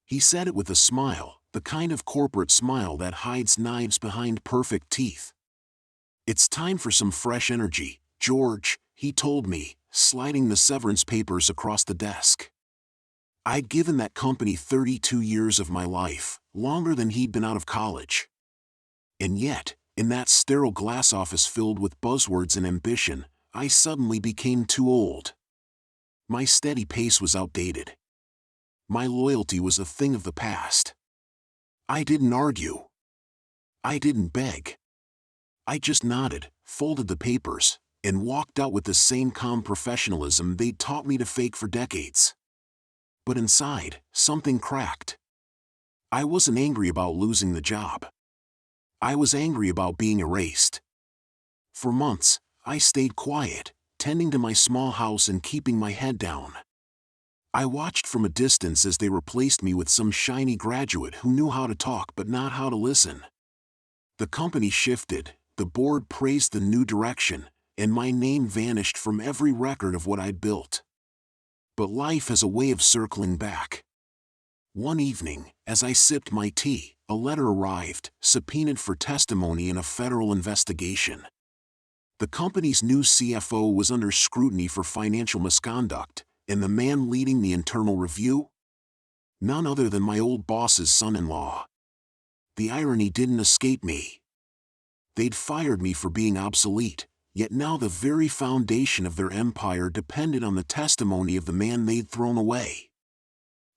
He said it with a smile, the kind of corporate smile that hides knives behind perfect teeth. "It's time for some fresh energy, George," he told me, sliding the severance papers across the desk. I'd given that company 32 years of my life, longer than he'd been out of college. And yet, in that sterile glass office filled with buzzwords and ambition, I suddenly became too old. My steady pace was outdated. My loyalty was a thing of the past. I didn't argue. I didn't beg. I just nodded, folded the papers, and walked out with the same calm professionalism they'd taught me to fake for decades. But inside, something cracked. I wasn't angry about losing the job. I was angry about being erased. For months, I stayed quiet, tending to my small house and keeping my head down. I watched from a distance as they replaced me with some shiny graduate who knew how to talk but not how to listen. The company shifted, the board praised the new direction, and my name vanished from every record of what I'd built. But life has a way of circling back. One evening, as I sipped my tea, a letter arrived, subpoenaed for testimony in a federal investigation. The company's new CFO was under scrutiny for financial misconduct, and the man leading the internal review? None other than my old boss's son-in-law. The irony didn't escape me. They'd fired me for being obsolete, yet now the very foundation of their empire depended on the testimony of the man they'd thrown away.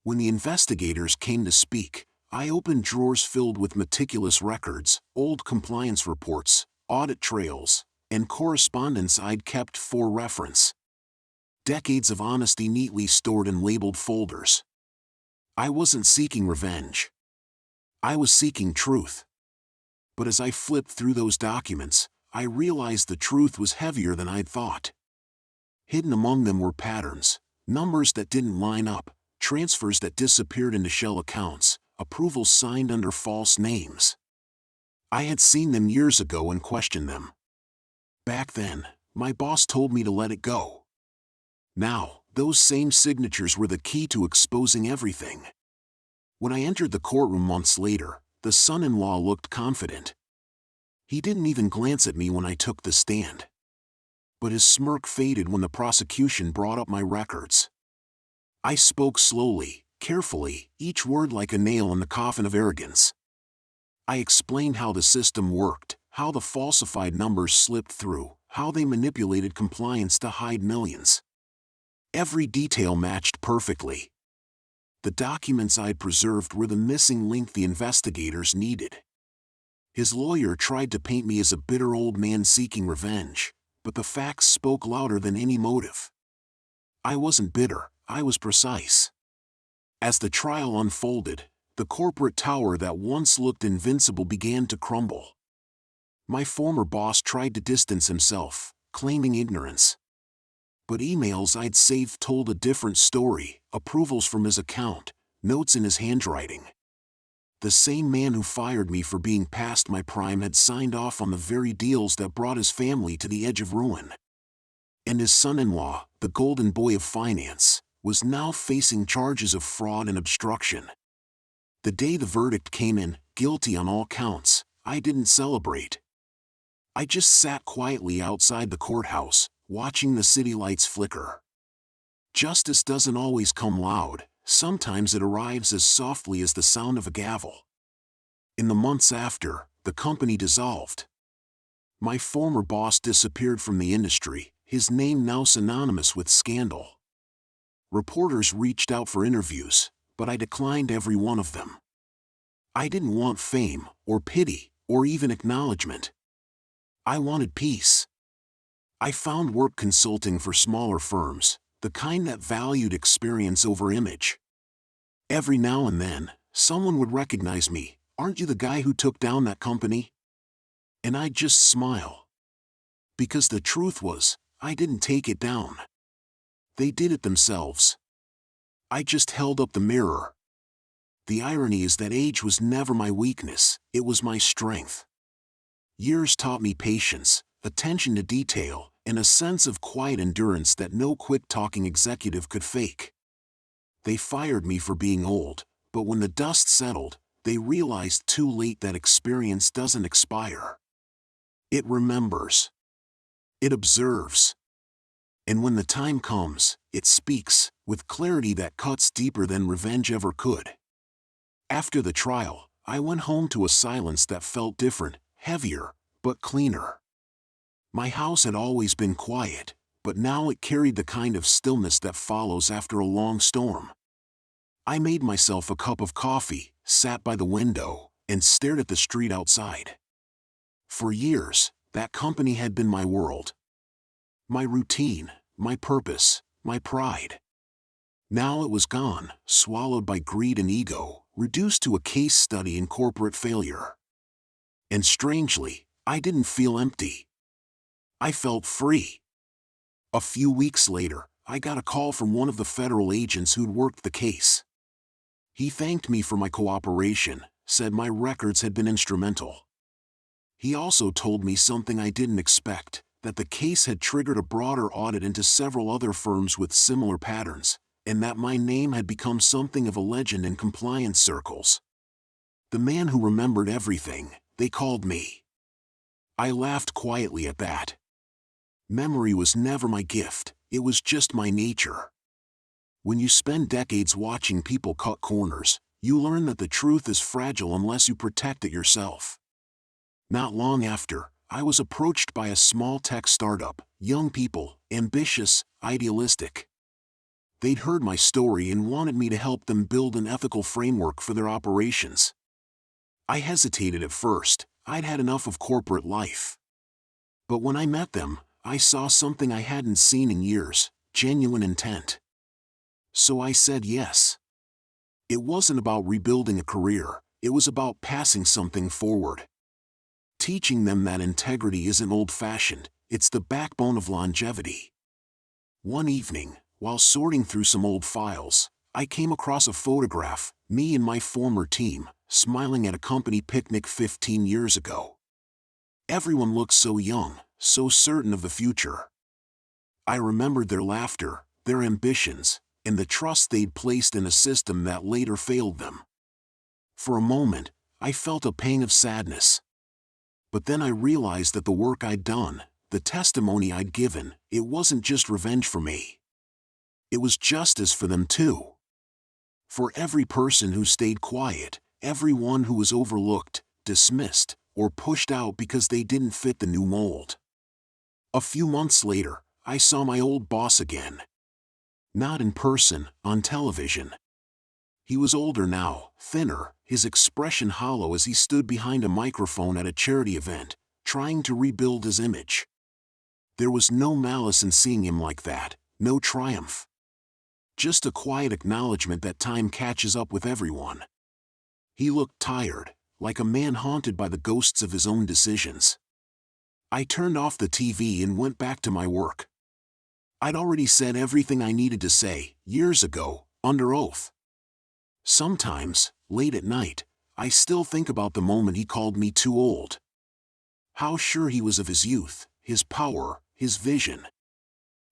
When the investigators came to speak, I opened drawers filled with meticulous records, old compliance reports, audit trails, and correspondence I'd kept for reference. Decades of honesty neatly stored in labeled folders. I wasn't seeking revenge. I was seeking truth. But as I flipped through those documents, I realized the truth was heavier than I'd thought. Hidden among them were patterns, numbers that didn't line up, transfers that disappeared into shell accounts, approvals signed under false names. I had seen them years ago and questioned them. Back then, my boss told me to let it go. Now, those same signatures were the key to exposing everything. When I entered the courtroom months later, the son-in-law looked confident. He didn't even glance at me when I took the stand. But his smirk faded when the prosecution brought up my records. I spoke slowly, carefully, each word like a nail in the coffin of arrogance. I explained how the system worked, how the falsified numbers slipped through, how they manipulated compliance to hide millions. Every detail matched perfectly. The documents I'd preserved were the missing link the investigators needed. His lawyer tried to paint me as a bitter old man seeking revenge, but the facts spoke louder than any motive. I wasn't bitter, I was precise. As the trial unfolded, the corporate tower that once looked invincible began to crumble. My former boss tried to distance himself, claiming ignorance. But emails I'd saved told a different story, approvals from his account, notes in his handwriting. The same man who fired me for being past my prime had signed off on the very deals that brought his family to the edge of ruin. And his son-in-law, the golden boy of finance, was now facing charges of fraud and obstruction. The day the verdict came in, guilty on all counts, I didn't celebrate. I just sat quietly outside the courthouse, watching the city lights flicker. Justice doesn't always come loud, sometimes it arrives as softly as the sound of a gavel. In the months after, the company dissolved. My former boss disappeared from the industry, his name now synonymous with scandal. Reporters reached out for interviews, but I declined every one of them. I didn't want fame, or pity, or even acknowledgement. I wanted peace. I found work consulting for smaller firms, the kind that valued experience over image. Every now and then, someone would recognize me. "Aren't you the guy who took down that company?" And I'd just smile. Because the truth was, I didn't take it down. They did it themselves. I just held up the mirror. The irony is that age was never my weakness, it was my strength. Years taught me patience, attention to detail, and a sense of quiet endurance that no quick-talking executive could fake. They fired me for being old, But when the dust settled, they realized too late that experience doesn't expire. It remembers. It observes. And when the time comes, it speaks, with clarity that cuts deeper than revenge ever could. After the trial, I went home to a silence that felt different, heavier, but cleaner. My house had always been quiet, but now it carried the kind of stillness that follows after a long storm. I made myself a cup of coffee, sat by the window, and stared at the street outside. For years, that company had been my world. My routine, my purpose, my pride. Now it was gone, swallowed by greed and ego, reduced to a case study in corporate failure. And strangely, I didn't feel empty. I felt free. A few weeks later, I got a call from one of the federal agents who'd worked the case. He thanked me for my cooperation, said my records had been instrumental. He also told me something I didn't expect, that the case had triggered a broader audit into several other firms with similar patterns, and that my name had become something of a legend in compliance circles. The man who remembered everything, they called me. I laughed quietly at that. Memory was never my gift, it was just my nature. When you spend decades watching people cut corners, you learn that the truth is fragile unless you protect it yourself. Not long after, I was approached by a small tech startup, young people, ambitious, idealistic. They'd heard my story and wanted me to help them build an ethical framework for their operations. I hesitated at first, I'd had enough of corporate life. But when I met them, I saw something I hadn't seen in years, genuine intent. So I said yes. It wasn't about rebuilding a career, it was about passing something forward. Teaching them that integrity isn't old-fashioned, it's the backbone of longevity. One evening, while sorting through some old files, I came across a photograph, me and my former team, smiling at a company picnic 15 years ago. Everyone looked so young, so certain of the future. I remembered their laughter, their ambitions, and the trust they'd placed in a system that later failed them. For a moment, I felt a pang of sadness. But then I realized that the work I'd done, the testimony I'd given, it wasn't just revenge for me. It was justice for them too. For every person who stayed quiet, everyone who was overlooked, dismissed, or pushed out because they didn't fit the new mold. A few months later, I saw my old boss again. Not in person, on television. He was older now, thinner, his expression hollow as he stood behind a microphone at a charity event, trying to rebuild his image. There was no malice in seeing him like that, no triumph. Just a quiet acknowledgement that time catches up with everyone. He looked tired, like a man haunted by the ghosts of his own decisions. I turned off the TV and went back to my work. I'd already said everything I needed to say, years ago, under oath. Sometimes, late at night, I still think about the moment he called me too old. How sure he was of his youth, his power, his vision.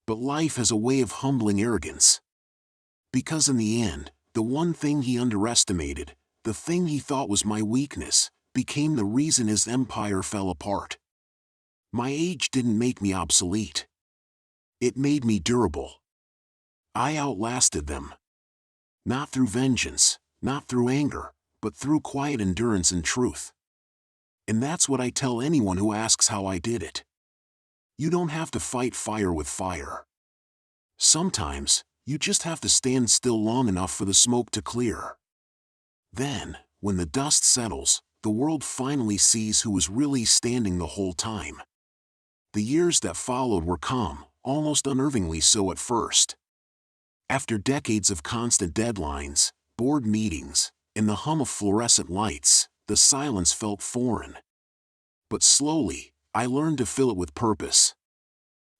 But life has a way of humbling arrogance. Because in the end, the one thing he underestimated, the thing he thought was my weakness, became the reason his empire fell apart. My age didn't make me obsolete. It made me durable. I outlasted them. Not through vengeance, not through anger, but through quiet endurance and truth. And that's what I tell anyone who asks how I did it. You don't have to fight fire with fire. Sometimes, you just have to stand still long enough for the smoke to clear. Then, when the dust settles, the world finally sees who was really standing the whole time. The years that followed were calm, almost unnervingly so at first. After decades of constant deadlines, board meetings, and the hum of fluorescent lights, the silence felt foreign. But slowly, I learned to fill it with purpose.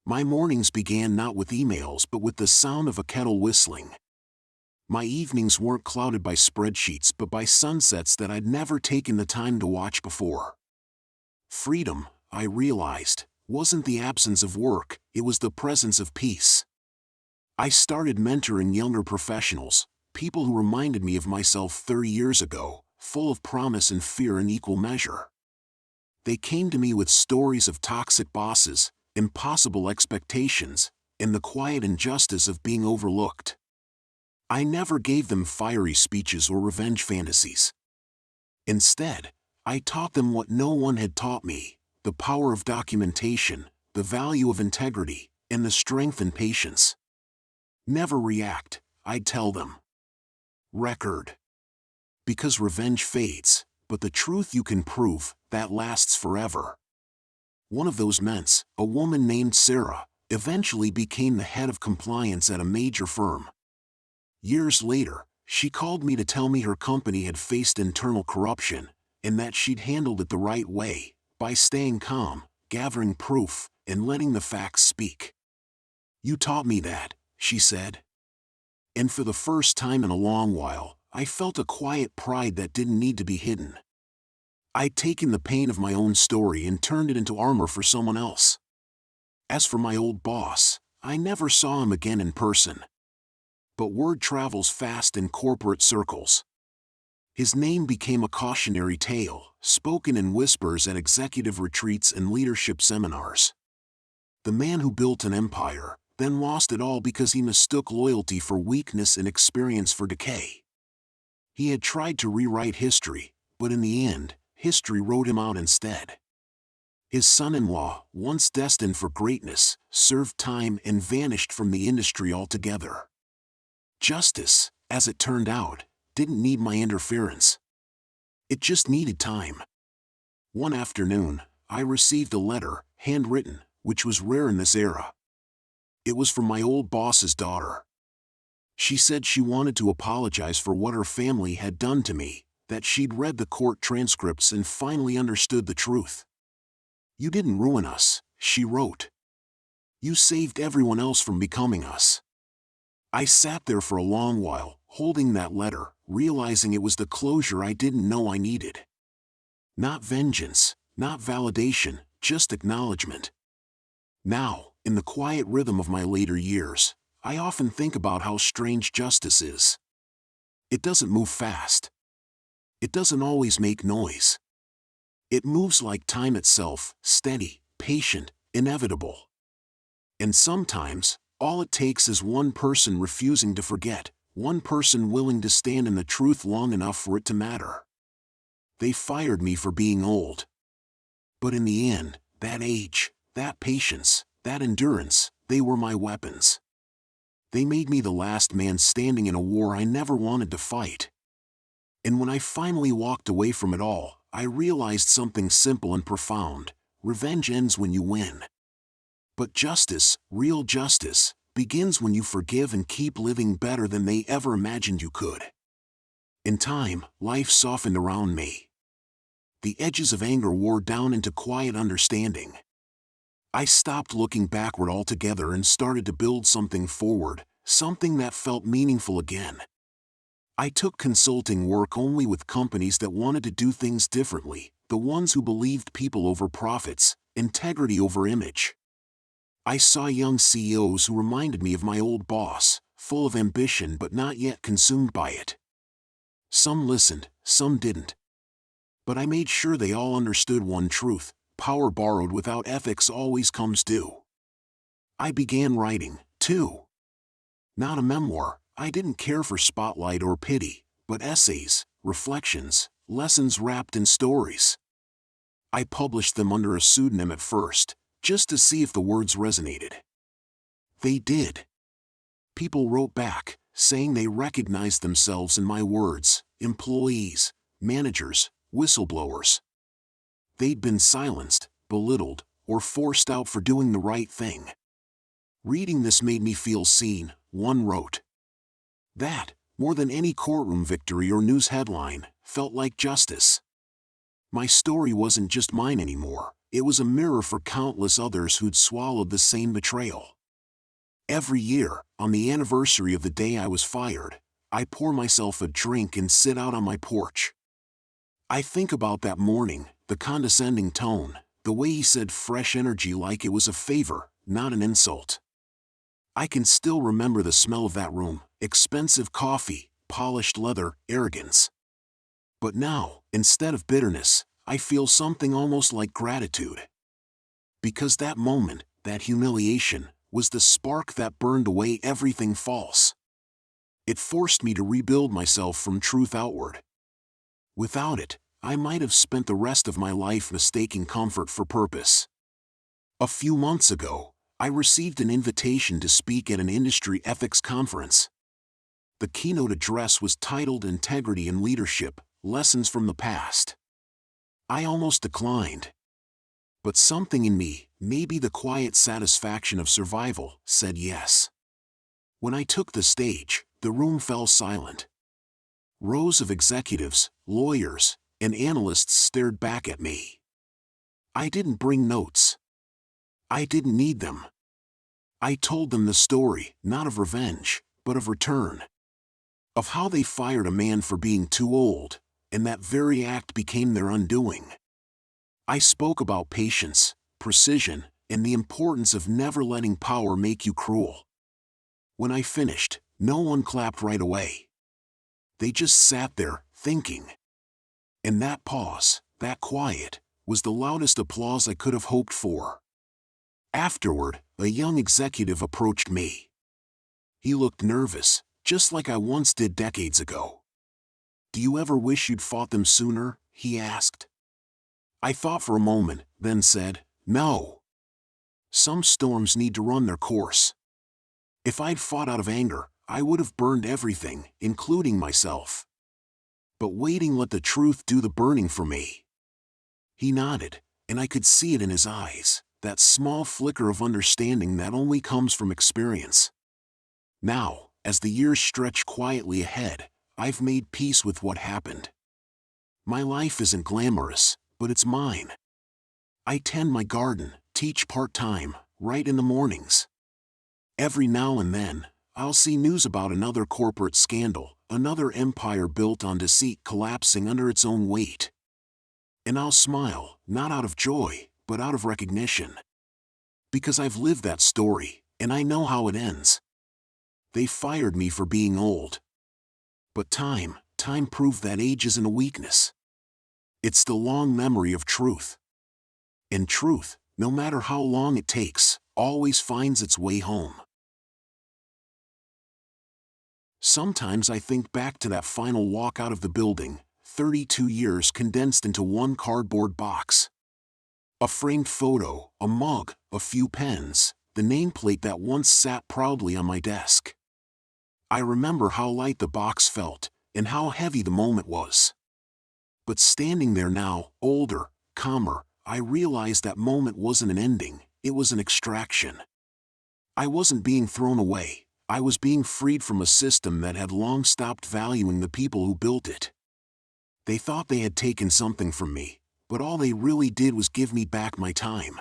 My mornings began not with emails but with the sound of a kettle whistling. My evenings weren't clouded by spreadsheets but by sunsets that I'd never taken the time to watch before. Freedom, I realized, wasn't the absence of work, it was the presence of peace. I started mentoring younger professionals, people who reminded me of myself 30 years ago, full of promise and fear in equal measure. They came to me with stories of toxic bosses, impossible expectations, and the quiet injustice of being overlooked. I never gave them fiery speeches or revenge fantasies. Instead, I taught them what no one had taught me: the power of documentation, the value of integrity, and the strength and patience. Never react, I'd tell them. Record. Because revenge fades, but the truth you can prove, that lasts forever. One of those ments, a woman named Sarah, eventually became the head of compliance at a major firm. Years later, she called me to tell me her company had faced internal corruption, and that she'd handled it the right way, by staying calm, gathering proof, and letting the facts speak. "You taught me that," she said. And for the first time in a long while, I felt a quiet pride that didn't need to be hidden. I'd taken the pain of my own story and turned it into armor for someone else. As for my old boss, I never saw him again in person. But word travels fast in corporate circles. His name became a cautionary tale, spoken in whispers at executive retreats and leadership seminars. The man who built an empire, then lost it all because he mistook loyalty for weakness and experience for decay. He had tried to rewrite history, but in the end, history wrote him out instead. His son-in-law, once destined for greatness, served time and vanished from the industry altogether. Justice, as it turned out, didn't need my interference. It just needed time. One afternoon, I received a letter, handwritten, which was rare in this era. It was from my old boss's daughter. She said she wanted to apologize for what her family had done to me, that she'd read the court transcripts and finally understood the truth. "You didn't ruin us," she wrote. "You saved everyone else from becoming us." I sat there for a long while, holding that letter, realizing it was the closure I didn't know I needed. Not vengeance, not validation, just acknowledgement. Now, in the quiet rhythm of my later years, I often think about how strange justice is. It doesn't move fast. It doesn't always make noise. It moves like time itself, steady, patient, inevitable. And sometimes, all it takes is one person refusing to forget, one person willing to stand in the truth long enough for it to matter. They fired me for being old. But in the end, that age, that patience, that endurance, they were my weapons. They made me the last man standing in a war I never wanted to fight. And when I finally walked away from it all, I realized something simple and profound: revenge ends when you win. But justice, real justice, begins when you forgive and keep living better than they ever imagined you could. In time, life softened around me. The edges of anger wore down into quiet understanding. I stopped looking backward altogether and started to build something forward, something that felt meaningful again. I took consulting work only with companies that wanted to do things differently, the ones who believed people over profits, integrity over image. I saw young CEOs who reminded me of my old boss, full of ambition but not yet consumed by it. Some listened, some didn't. But I made sure they all understood one truth: power borrowed without ethics always comes due. I began writing, too. Not a memoir. I didn't care for spotlight or pity, but essays, reflections, lessons wrapped in stories. I published them under a pseudonym at first, just to see if the words resonated. They did. People wrote back, saying they recognized themselves in my words: employees, managers, whistleblowers. They'd been silenced, belittled, or forced out for doing the right thing. "Reading this made me feel seen," one wrote. That, more than any courtroom victory or news headline, felt like justice. My story wasn't just mine anymore. It was a mirror for countless others who'd swallowed the same betrayal. Every year, on the anniversary of the day I was fired, I pour myself a drink and sit out on my porch. I think about that morning, the condescending tone, the way he said fresh energy like it was a favor, not an insult. I can still remember the smell of that room: expensive coffee, polished leather, arrogance. But now, instead of bitterness, I feel something almost like gratitude. Because that moment, that humiliation, was the spark that burned away everything false. It forced me to rebuild myself from truth outward. Without it, I might have spent the rest of my life mistaking comfort for purpose. A few months ago, I received an invitation to speak at an industry ethics conference. The keynote address was titled Integrity and Leadership, Lessons from the Past. I almost declined. But something in me, maybe the quiet satisfaction of survival, said yes. When I took the stage, the room fell silent. Rows of executives, lawyers, and analysts stared back at me. I didn't bring notes. I didn't need them. I told them the story, not of revenge, but of return. Of how they fired a man for being too old, and that very act became their undoing. I spoke about patience, precision, and the importance of never letting power make you cruel. When I finished, no one clapped right away. They just sat there, thinking. And that pause, that quiet, was the loudest applause I could have hoped for. Afterward, a young executive approached me. He looked nervous, just like I once did decades ago. "Do you ever wish you'd fought them sooner?" he asked. I thought for a moment, then said, "No. Some storms need to run their course. If I'd fought out of anger, I would have burned everything, including myself. But waiting let the truth do the burning for me." He nodded, and I could see it in his eyes, that small flicker of understanding that only comes from experience. Now, as the years stretch quietly ahead, I've made peace with what happened. My life isn't glamorous, but it's mine. I tend my garden, teach part-time, write in the mornings. Every now and then, I'll see news about another corporate scandal, another empire built on deceit collapsing under its own weight. And I'll smile, not out of joy, but out of recognition. Because I've lived that story, and I know how it ends. They fired me for being old. But time proved that age isn't a weakness. It's the long memory of truth. And truth, no matter how long it takes, always finds its way home. Sometimes I think back to that final walk out of the building, 32 years condensed into one cardboard box. A framed photo, a mug, a few pens, the nameplate that once sat proudly on my desk. I remember how light the box felt, and how heavy the moment was. But standing there now, older, calmer, I realized that moment wasn't an ending, it was an extraction. I wasn't being thrown away, I was being freed from a system that had long stopped valuing the people who built it. They thought they had taken something from me, but all they really did was give me back my time.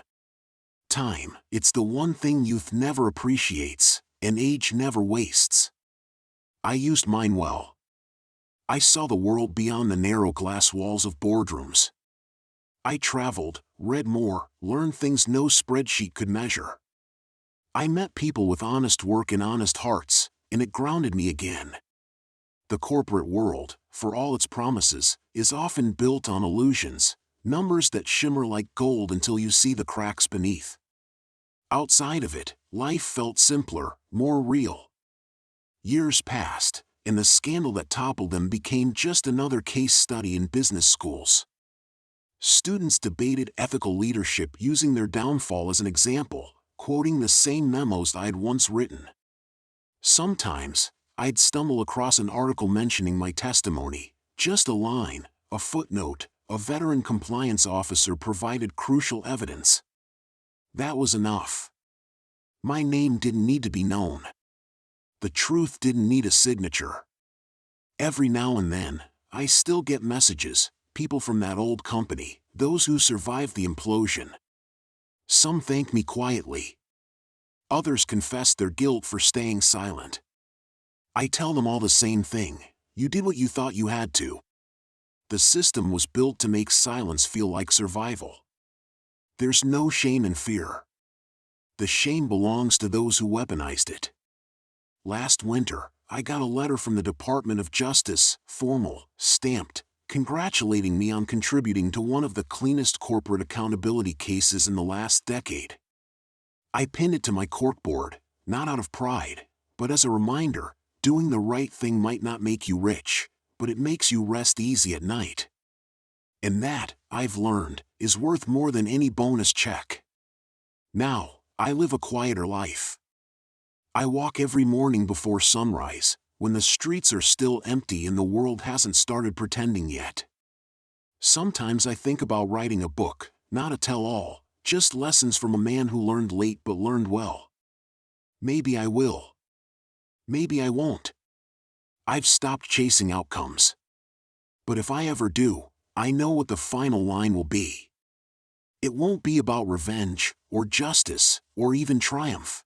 Time, it's the one thing youth never appreciates, and age never wastes. I used mine well. I saw the world beyond the narrow glass walls of boardrooms. I traveled, read more, learned things no spreadsheet could measure. I met people with honest work and honest hearts, and it grounded me again. The corporate world, for all its promises, is often built on illusions, numbers that shimmer like gold until you see the cracks beneath. Outside of it, life felt simpler, more real. Years passed, and the scandal that toppled them became just another case study in business schools. Students debated ethical leadership using their downfall as an example, quoting the same memos I'd once written. Sometimes, I'd stumble across an article mentioning my testimony, just a line, a footnote, a veteran compliance officer provided crucial evidence. That was enough. My name didn't need to be known. The truth didn't need a signature. Every now and then, I still get messages, people from that old company, those who survived the implosion. Some thank me quietly. Others confess their guilt for staying silent. I tell them all the same thing: you did what you thought you had to. The system was built to make silence feel like survival. There's no shame in fear. The shame belongs to those who weaponized it. Last winter, I got a letter from the Department of Justice, formal, stamped, congratulating me on contributing to one of the cleanest corporate accountability cases in the last decade. I pinned it to my corkboard, not out of pride, but as a reminder, doing the right thing might not make you rich, but it makes you rest easy at night. And that, I've learned, is worth more than any bonus check. Now, I live a quieter life. I walk every morning before sunrise, when the streets are still empty and the world hasn't started pretending yet. Sometimes I think about writing a book, not a tell-all, just lessons from a man who learned late but learned well. Maybe I will. Maybe I won't. I've stopped chasing outcomes. But if I ever do, I know what the final line will be. It won't be about revenge, or justice, or even triumph.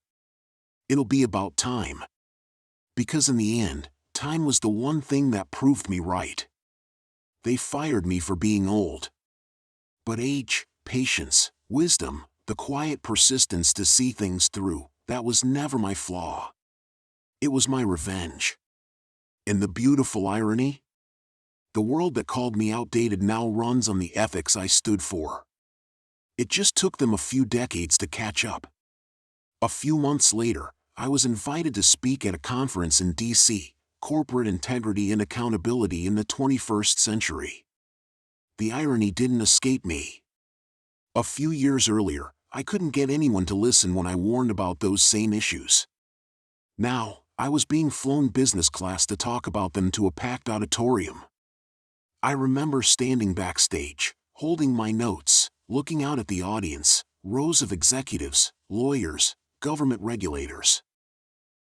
It'll be about time. Because in the end, time was the one thing that proved me right. They fired me for being old. But age, patience, wisdom, the quiet persistence to see things through, that was never my flaw. It was my revenge. And the beautiful irony? The world that called me outdated now runs on the ethics I stood for. It just took them a few decades to catch up. A few months later, I was invited to speak at a conference in D.C., Corporate Integrity and Accountability in the 21st Century. The irony didn't escape me. A few years earlier, I couldn't get anyone to listen when I warned about those same issues. Now, I was being flown business class to talk about them to a packed auditorium. I remember standing backstage, holding my notes, looking out at the audience, rows of executives, lawyers, government regulators.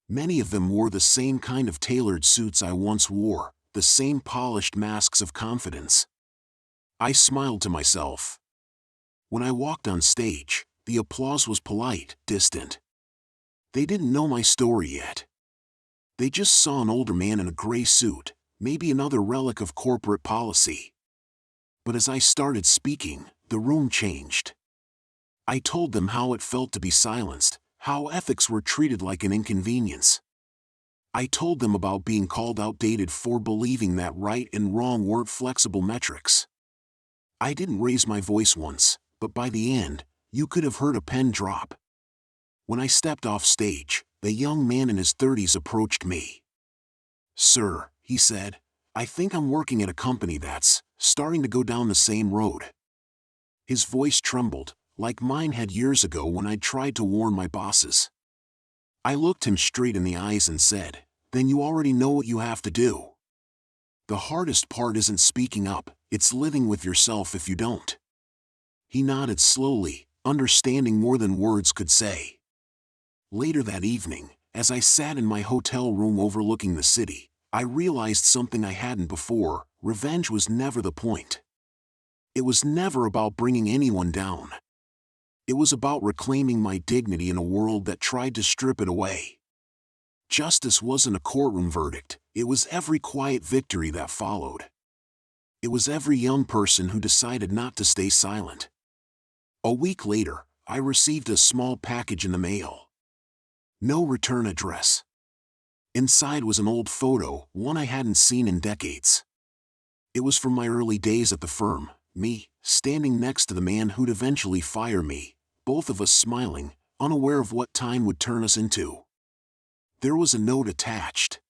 Many of them wore the same kind of tailored suits I once wore, the same polished masks of confidence. I smiled to myself. When I walked on stage, the applause was polite, distant. They didn't know my story yet. They just saw an older man in a gray suit, maybe another relic of corporate policy. But as I started speaking, the room changed. I told them how it felt to be silenced, how ethics were treated like an inconvenience. I told them about being called outdated for believing that right and wrong weren't flexible metrics. I didn't raise my voice once, but by the end, you could have heard a pen drop. When I stepped off stage, the young man in his 30s approached me. "Sir," he said, "I think I'm working at a company that's starting to go down the same road." His voice trembled, like mine had years ago when I'd tried to warn my bosses. I looked him straight in the eyes and said, "Then you already know what you have to do. The hardest part isn't speaking up, it's living with yourself if you don't." He nodded slowly, understanding more than words could say. Later that evening, as I sat in my hotel room overlooking the city, I realized something I hadn't before: revenge was never the point. It was never about bringing anyone down. It was about reclaiming my dignity in a world that tried to strip it away. Justice wasn't a courtroom verdict, it was every quiet victory that followed. It was every young person who decided not to stay silent. A week later, I received a small package in the mail. No return address. Inside was an old photo, one I hadn't seen in decades. It was from my early days at the firm, me, standing next to the man who'd eventually fire me, both of us smiling, unaware of what time would turn us into. There was a note attached.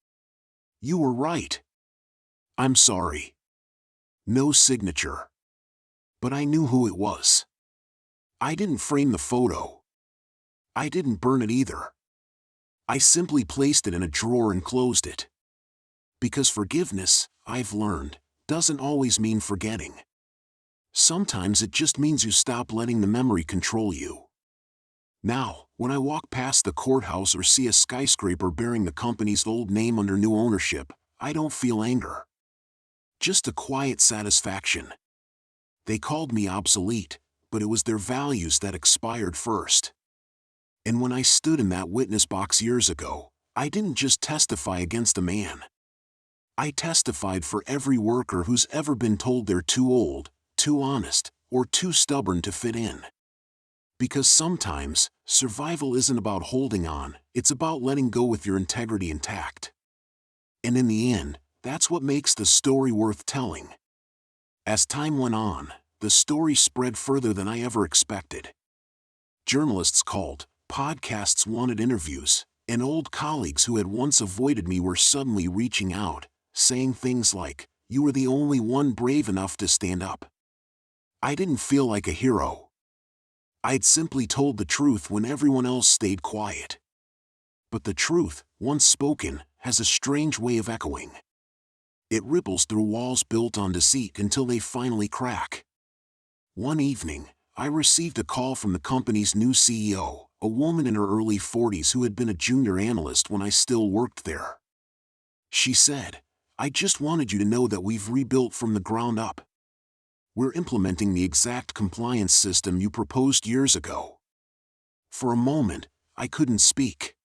"You were right. I'm sorry." No signature. But I knew who it was. I didn't frame the photo. I didn't burn it either. I simply placed it in a drawer and closed it. Because forgiveness, I've learned, doesn't always mean forgetting. Sometimes it just means you stop letting the memory control you. Now, when I walk past the courthouse or see a skyscraper bearing the company's old name under new ownership, I don't feel anger. Just a quiet satisfaction. They called me obsolete, but it was their values that expired first. And when I stood in that witness box years ago, I didn't just testify against a man. I testified for every worker who's ever been told they're too old, too honest, or too stubborn to fit in. Because sometimes, survival isn't about holding on, it's about letting go with your integrity intact. And in the end, that's what makes the story worth telling. As time went on, the story spread further than I ever expected. Journalists called, podcasts wanted interviews, and old colleagues who had once avoided me were suddenly reaching out, saying things like, "You were the only one brave enough to stand up." I didn't feel like a hero. I'd simply told the truth when everyone else stayed quiet. But the truth, once spoken, has a strange way of echoing. It ripples through walls built on deceit until they finally crack. One evening, I received a call from the company's new CEO, a woman in her early 40s who had been a junior analyst when I still worked there. She said, "I just wanted you to know that we've rebuilt from the ground up. We're implementing the exact compliance system you proposed years ago." For a moment, I couldn't speak.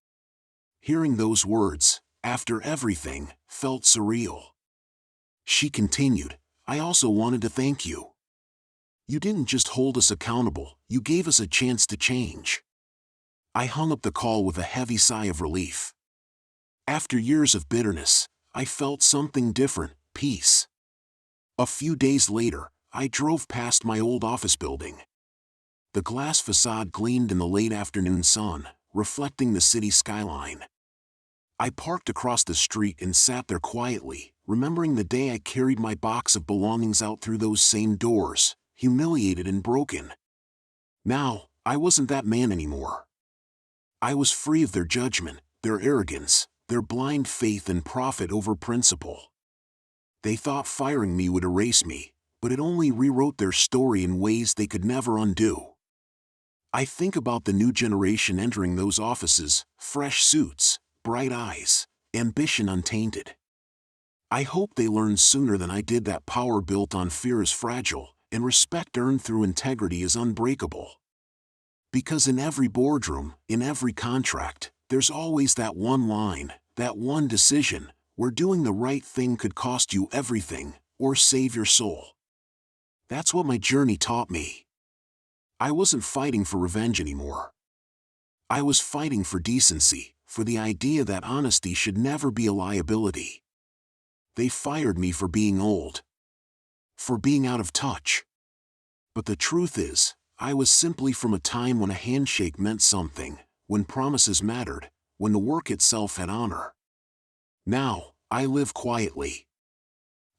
Hearing those words, after everything, felt surreal. She continued, "I also wanted to thank you. You didn't just hold us accountable, you gave us a chance to change." I hung up the call with a heavy sigh of relief. After years of bitterness, I felt something different, peace. A few days later, I drove past my old office building. The glass facade gleamed in the late afternoon sun, reflecting the city skyline. I parked across the street and sat there quietly, remembering the day I carried my box of belongings out through those same doors, humiliated and broken. Now, I wasn't that man anymore. I was free of their judgment, their arrogance, their blind faith and profit over principle. They thought firing me would erase me, but it only rewrote their story in ways they could never undo. I think about the new generation entering those offices, fresh suits, bright eyes, ambition untainted. I hope they learn sooner than I did that power built on fear is fragile, and respect earned through integrity is unbreakable. Because in every boardroom, in every contract, there's always that one line, that one decision, where doing the right thing could cost you everything, or save your soul. That's what my journey taught me. I wasn't fighting for revenge anymore. I was fighting for decency, for the idea that honesty should never be a liability. They fired me for being old, for being out of touch. But the truth is, I was simply from a time when a handshake meant something, when promises mattered, when the work itself had honor. Now, I live quietly.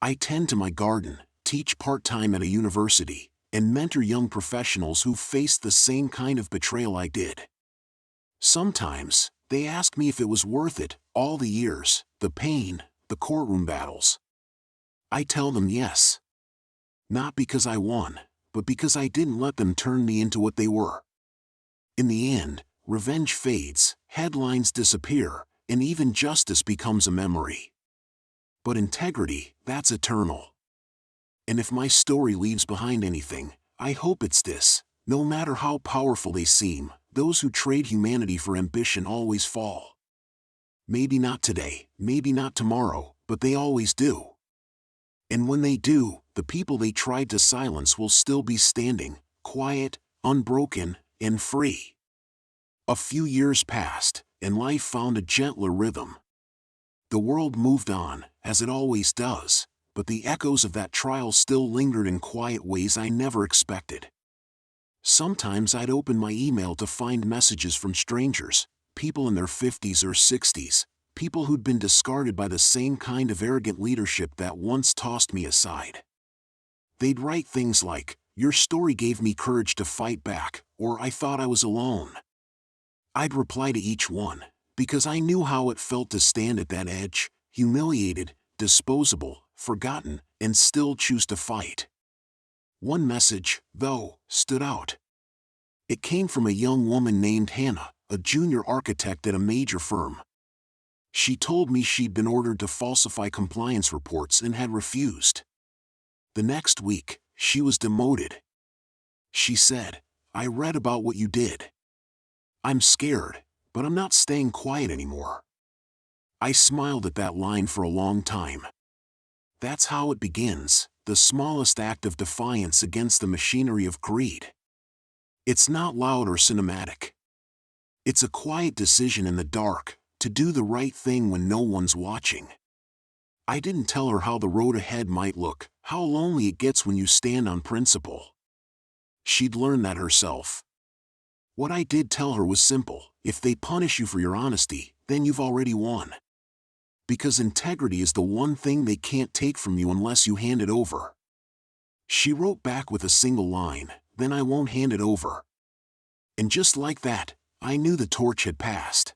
I tend to my garden, teach part-time at a university, and mentor young professionals who faced the same kind of betrayal I did. Sometimes, they ask me if it was worth it, all the years, the pain, the courtroom battles. I tell them yes. Not because I won, but because I didn't let them turn me into what they were. In the end, revenge fades, headlines disappear, and even justice becomes a memory. But integrity, that's eternal. And if my story leaves behind anything, I hope it's this: no matter how powerful they seem, those who trade humanity for ambition always fall. Maybe not today, maybe not tomorrow, but they always do. And when they do, the people they tried to silence will still be standing, quiet, unbroken, and free. A few years passed, and life found a gentler rhythm. The world moved on, as it always does, but the echoes of that trial still lingered in quiet ways I never expected. Sometimes I'd open my email to find messages from strangers, people in their 50s or 60s, people who'd been discarded by the same kind of arrogant leadership that once tossed me aside. They'd write things like, "Your story gave me courage to fight back," or "I thought I was alone." I'd reply to each one, because I knew how it felt to stand at that edge, humiliated, disposable, forgotten, and still choose to fight. One message, though, stood out. It came from a young woman named Hannah, a junior architect at a major firm. She told me she'd been ordered to falsify compliance reports and had refused. The next week, she was demoted. She said, "I read about what you did. I'm scared, but I'm not staying quiet anymore." I smiled at that line for a long time. That's how it begins, the smallest act of defiance against the machinery of greed. It's not loud or cinematic. It's a quiet decision in the dark, to do the right thing when no one's watching. I didn't tell her how the road ahead might look, how lonely it gets when you stand on principle. She'd learn that herself. What I did tell her was simple: if they punish you for your honesty, then you've already won. Because integrity is the one thing they can't take from you unless you hand it over. She wrote back with a single line, "Then I won't hand it over." And just like that, I knew the torch had passed.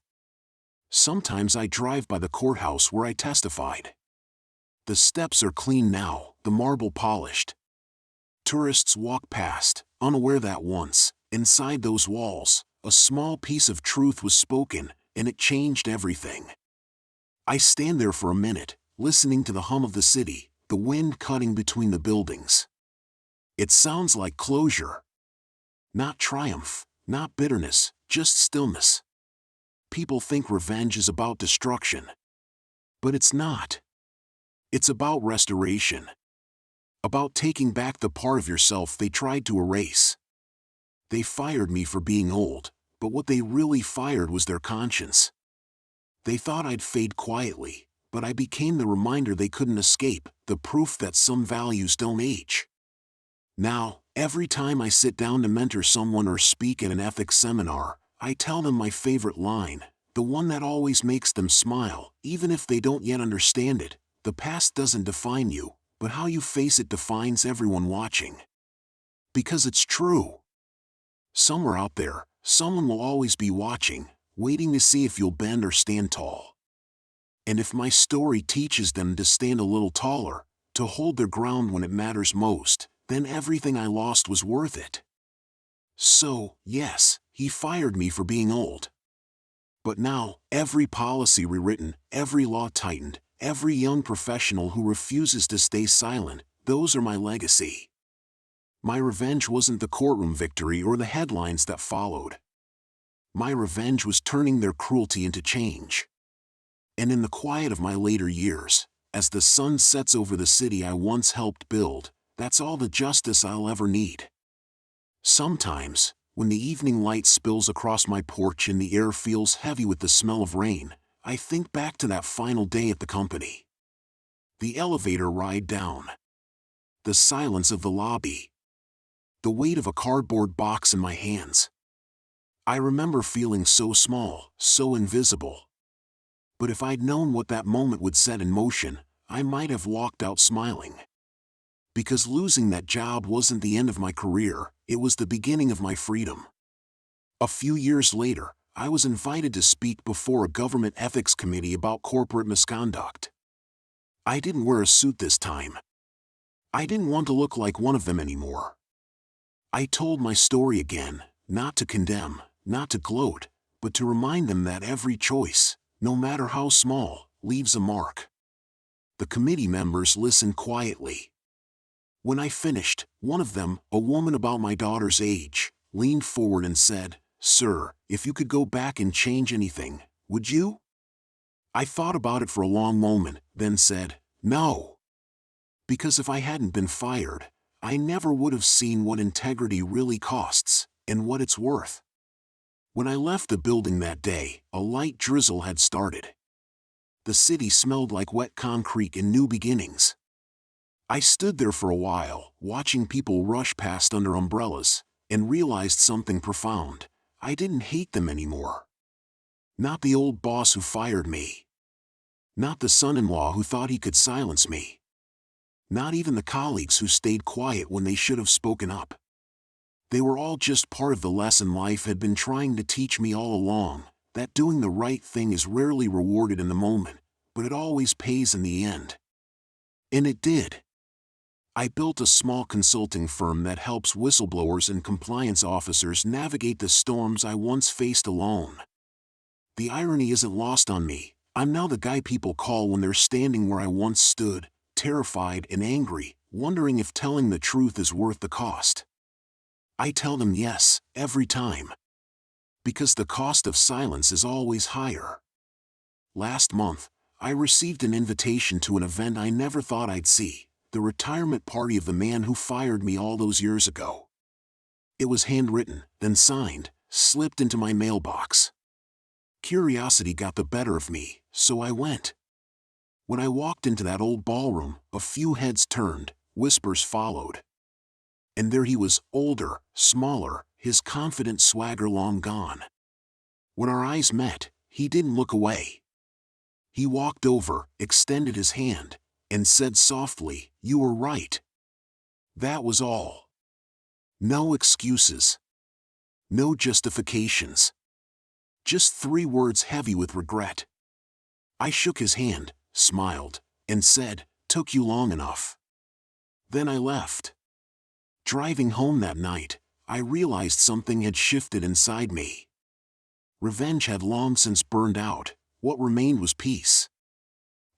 Sometimes I drive by the courthouse where I testified. The steps are clean now, the marble polished. Tourists walk past, unaware that once, inside those walls, a small piece of truth was spoken, and it changed everything. I stand there for a minute, listening to the hum of the city, the wind cutting between the buildings. It sounds like closure. Not triumph, not bitterness, just stillness. People think revenge is about destruction. But it's not. It's about restoration. About taking back the part of yourself they tried to erase. They fired me for being old, but what they really fired was their conscience. They thought I'd fade quietly, but I became the reminder they couldn't escape, the proof that some values don't age. Now, every time I sit down to mentor someone or speak at an ethics seminar, I tell them my favorite line, the one that always makes them smile, even if they don't yet understand it: the past doesn't define you, but how you face it defines everyone watching. Because it's true. Somewhere out there, someone will always be watching, waiting to see if you'll bend or stand tall. And if my story teaches them to stand a little taller, to hold their ground when it matters most, then everything I lost was worth it. So, yes, he fired me for being old. But now, every policy rewritten, every law tightened, every young professional who refuses to stay silent, those are my legacy. My revenge wasn't the courtroom victory or the headlines that followed. My revenge was turning their cruelty into change. And in the quiet of my later years, as the sun sets over the city I once helped build, that's all the justice I'll ever need. Sometimes, when the evening light spills across my porch and the air feels heavy with the smell of rain, I think back to that final day at the company. The elevator ride down. The silence of the lobby. The weight of a cardboard box in my hands. I remember feeling so small, so invisible. But if I'd known what that moment would set in motion, I might have walked out smiling. Because losing that job wasn't the end of my career, it was the beginning of my freedom. A few years later, I was invited to speak before a government ethics committee about corporate misconduct. I didn't wear a suit this time. I didn't want to look like one of them anymore. I told my story again, not to condemn, not to gloat, but to remind them that every choice, no matter how small, leaves a mark. The committee members listened quietly. When I finished, one of them, a woman about my daughter's age, leaned forward and said, "Sir, if you could go back and change anything, would you?" I thought about it for a long moment, then said, "No." Because if I hadn't been fired, I never would have seen what integrity really costs, and what it's worth. When I left the building that day, a light drizzle had started. The city smelled like wet concrete and new beginnings. I stood there for a while, watching people rush past under umbrellas, and realized something profound. I didn't hate them anymore. Not the old boss who fired me. Not the son-in-law who thought he could silence me. Not even the colleagues who stayed quiet when they should have spoken up. They were all just part of the lesson life had been trying to teach me all along, that doing the right thing is rarely rewarded in the moment, but it always pays in the end. And it did. I built a small consulting firm that helps whistleblowers and compliance officers navigate the storms I once faced alone. The irony isn't lost on me. I'm now the guy people call when they're standing where I once stood, terrified and angry, wondering if telling the truth is worth the cost. I tell them yes, every time. Because the cost of silence is always higher. Last month, I received an invitation to an event I never thought I'd see. The retirement party of the man who fired me all those years ago. It was handwritten, then signed, slipped into my mailbox. Curiosity got the better of me, so I went. When I walked into that old ballroom, a few heads turned, whispers followed. And there he was, older, smaller, his confident swagger long gone. When our eyes met, he didn't look away. He walked over, extended his hand, and said softly, "You were right." That was all. No excuses. No justifications. Just 3 words heavy with regret. I shook his hand, smiled, and said, "Took you long enough." Then I left. Driving home that night, I realized something had shifted inside me. Revenge had long since burned out. What remained was peace.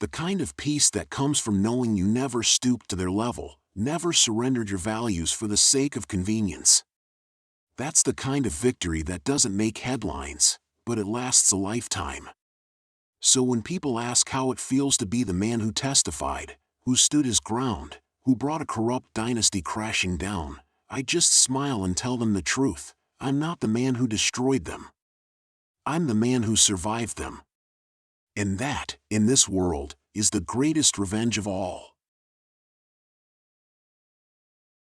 The kind of peace that comes from knowing you never stooped to their level, never surrendered your values for the sake of convenience. That's the kind of victory that doesn't make headlines, but it lasts a lifetime. So when people ask how it feels to be the man who testified, who stood his ground, who brought a corrupt dynasty crashing down, I just smile and tell them the truth. I'm not the man who destroyed them. I'm the man who survived them. And that, in this world, is the greatest revenge of all.